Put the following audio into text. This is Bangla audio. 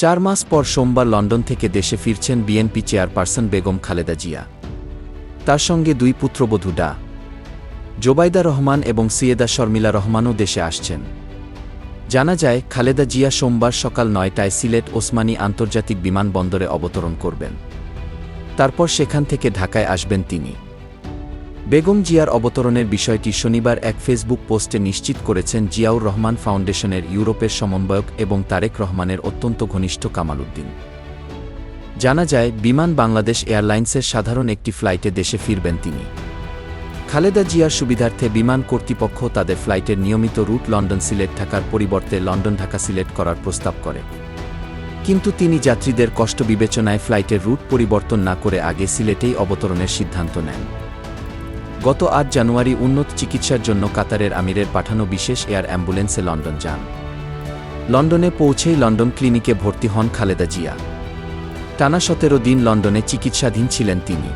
4 মাস পর সোমবার লন্ডন থেকে দেশে ফিরছেন বিএনপি চেয়ারপারসন বেগম খালেদা জিয়া। তার সঙ্গে 2 পুত্রবধূ ডা. জোবাইদা রহমান এবং সৈয়দা শর্মিলা রহমানও দেশে আসছেন। জানা যায়, খালেদা জিয়া সোমবার সকাল 9টায় সিলেট ওসমানী আন্তর্জাতিক বিমানবন্দরে অবতরণ করবেন। তারপর সেখান থেকে ঢাকায় আসবেন তিনি। বেগম জিয়ার অবতরণের বিষয়টি শনিবার এক ফেসবুক পোস্টে নিশ্চিত করেছেন জিয়াউর রহমান ফাউন্ডেশনের ইউরোপের সমন্বয়ক এবং তারেক রহমানের অত্যন্ত ঘনিষ্ঠ কামাল উদ্দিন। জানা যায়, বিমান বাংলাদেশ এয়ারলাইন্সের সাধারণ একটি ফ্লাইটে দেশে ফিরবেন তিনি। খালেদা জিয়ার সুবিধার্থে বিমান কর্তৃপক্ষ তাদের ফ্লাইটের নিয়মিত রুট লন্ডন সিলেট ঢাকার পরিবর্তে লন্ডন ঢাকা সিলেট করার প্রস্তাব করে। কিন্তু তিনি যাত্রীদের কষ্ট বিবেচনায় ফ্লাইটের রুট পরিবর্তন না করে আগে সিলেটেই অবতরণের সিদ্ধান্ত নেন। গত 8 জানুয়ারি উন্নত চিকিৎসার জন্য কাতারের আমিরের পাঠানো বিশেষ এয়ার অ্যাম্বুলেন্সে লন্ডন যান। লন্ডনে পৌঁছেই লন্ডন ক্লিনিকে ভর্তি হন খালেদা জিয়া। টানা 17 দিন লন্ডনে চিকিৎসাধীন ছিলেন তিনি।